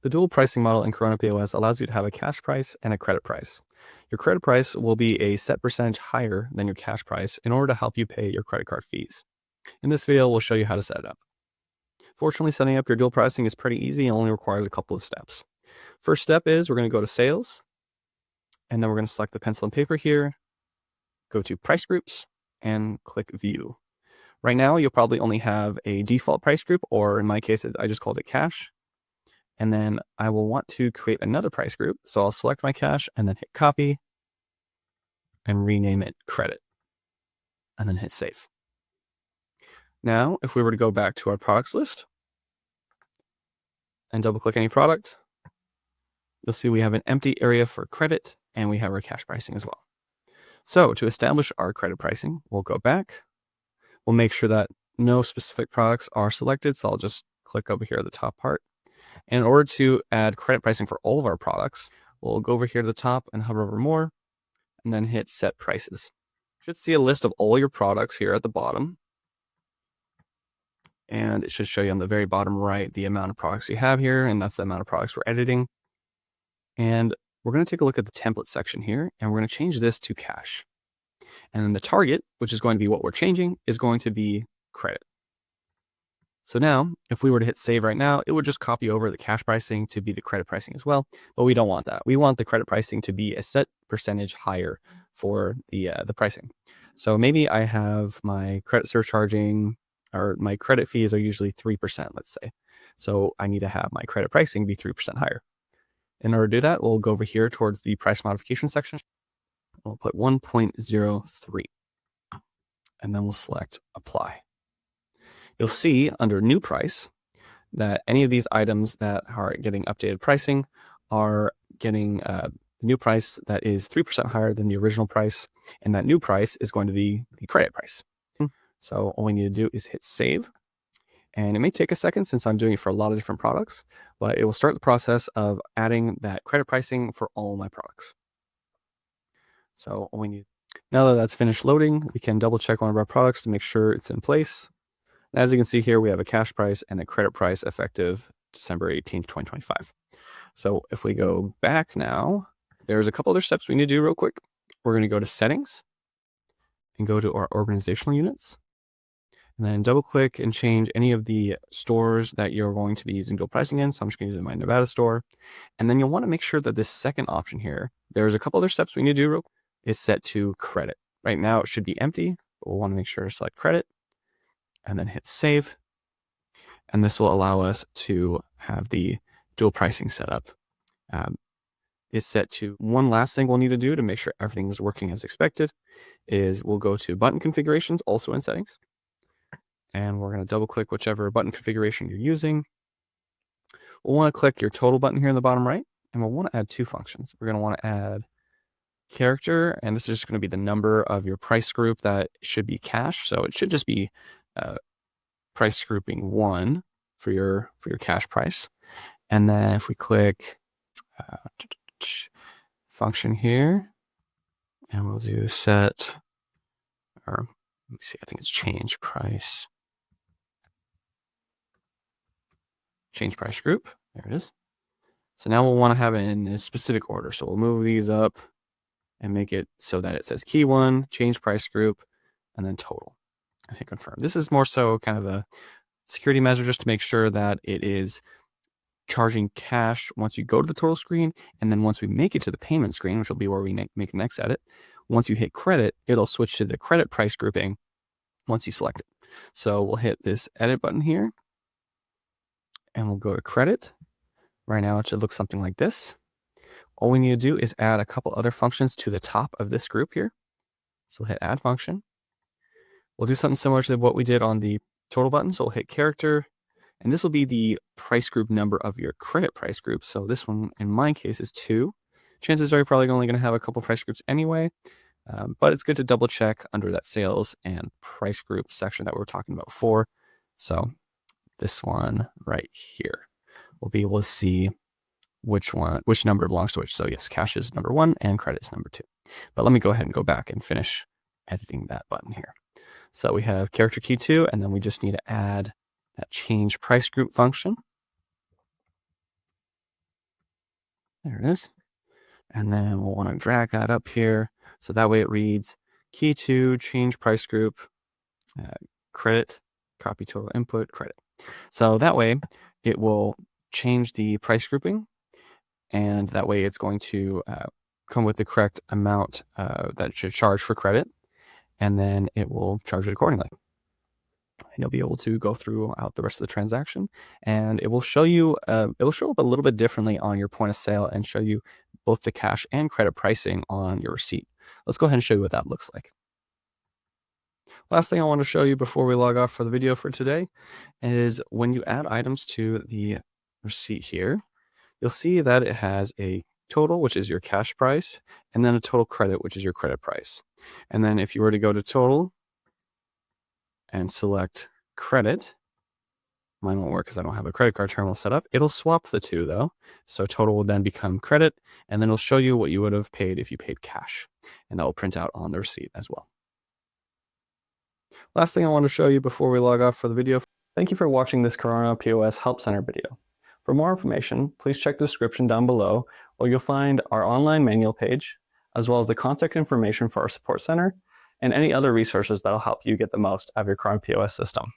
The dual pricing model in Corona POS allows you to have a cash price and a credit price. Your credit price will be a set percentage higher than your cash price in order to help you pay your credit card fees. In this video, we'll show you how to set it up. Fortunately, setting up your dual pricing is pretty easy and only requires a couple of steps. First step is we're going to go to Sales, and then we're going to select the pencil and paper here, go to Price Groups, and click View. Right now, you'll probably only have a default price group, or in my case, I just called it Cash. And then I will want to create another price group. So I'll select my cash and then hit copy and rename it credit and then hit save. Now, if we were to go back to our products list and double click any product, you'll see we have an empty area for credit and we have our cash pricing as well. So to establish our credit pricing, we'll go back. We'll make sure that no specific products are selected. So I'll just click over here at the top part. And in order to add credit pricing for all of our products, we'll go over here to the top and hover over more, and then hit Set Prices. You should see a list of all your products here at the bottom. And it should show you on the very bottom right the amount of products you have here, and that's the amount of products we're editing. And we're going to take a look at the template section here, and we're going to change this to cash. And then the target, which is going to be what we're changing, is going to be credit. So now, if we were to hit save right now, it would just copy over the cash pricing to be the credit pricing as well, but we don't want that. We want the credit pricing to be a set percentage higher for the pricing. So maybe I have my credit surcharging, or my credit fees are usually 3%, let's say. So I need to have my credit pricing be 3% higher. In order to do that, we'll go over here towards the price modification section. We'll put 1.03, and then we'll select apply. You'll see under new price that any of these items that are getting updated pricing are getting a new price that is 3% higher than the original price, and that new price is going to be the credit price. So all we need to do is hit save, and it may take a second since I'm doing it for a lot of different products, but it will start the process of adding that credit pricing for all my products. So all we need, now that that's finished loading, we can double check one of our products to make sure it's in place. As you can see here, we have a cash price and a credit price effective December 18th, 2025. So if we go back now, there's a couple other steps we need to do real quick. We're going to go to Settings and go to our organizational units, and then double click and change any of the stores that you're going to be using dual pricing in. So I'm just going to use my Nevada store. And then you'll want to make sure that this second option here, there's a couple other steps we need to do real quick, is set to credit. Right now it should be empty, but we'll want to make sure to select credit and then hit save. And this will allow us to have the dual pricing set up. It's set to one last thing we'll need to do to make sure everything is working as expected is we'll go to button configurations, also in settings. And we're going to double click whichever button configuration you're using. We'll want to click your total button here in the bottom right, and we'll want to add two functions. We're going to want to add character, and this is just going to be the number of your price group that should be cash. So it should just be price grouping 1 for your cash price. And then if we click function here, and we'll do set, or let me see, I think it's change price group. There it is. So now we'll want to have it in a specific order. So we'll move these up and make it so that it says key 1, change price group, and then total. And hit confirm. This is more so kind of a security measure just to make sure that it is charging cash once you go to the total screen, and then once we make it to the payment screen, which will be where we make the next edit, once you hit credit, it'll switch to the credit price grouping once you select it. So we'll hit this edit button here, and we'll go to credit. Right now it should look something like this. All we need to do is add a couple other functions to the top of this group here. So we'll hit add function. We'll do something similar to what we did on the total button. So we'll hit character, and this will be the price group number of your credit price group. So this one, in my case, is 2. Chances are you're probably only going to have a couple price groups anyway, but it's good to double check under that sales and price group section that we were talking about before. So this one right here, we'll be able to see which number belongs to which. So yes, cash is number 1 and credit is number 2. But let me go ahead and go back and finish editing that button here. So we have character key 2, and then we just need to add that change price group function. There it is. And then we'll want to drag that up here. So that way it reads key to change price group, credit, copy total input, credit. So that way it will change the price grouping, and that way it's going to come with the correct amount that it should charge for credit, and then it will charge it accordingly. And you'll be able to go throughout the rest of the transaction, and it will show you, it'll show up a little bit differently on your point of sale and show you both the cash and credit pricing on your receipt. Let's go ahead and show you what that looks like. Last thing I want to show you before we log off for the video for today is when you add items to the receipt here, you'll see that it has a total, which is your cash price, and then a total credit, which is your credit price. And then if you were to go to total and select credit, mine won't work because I don't have a credit card terminal set up. It'll swap the two though. So total will then become credit, and then it'll show you what you would have paid if you paid cash. And that will print out on the receipt as well. Last thing I want to show you before we log off for the video. Thank you for watching this Corona POS Help Center video. For more information, please check the description down below, where you'll find our online manual page, as well as the contact information for our support center, and any other resources that'll help you get the most out of your Corona POS system.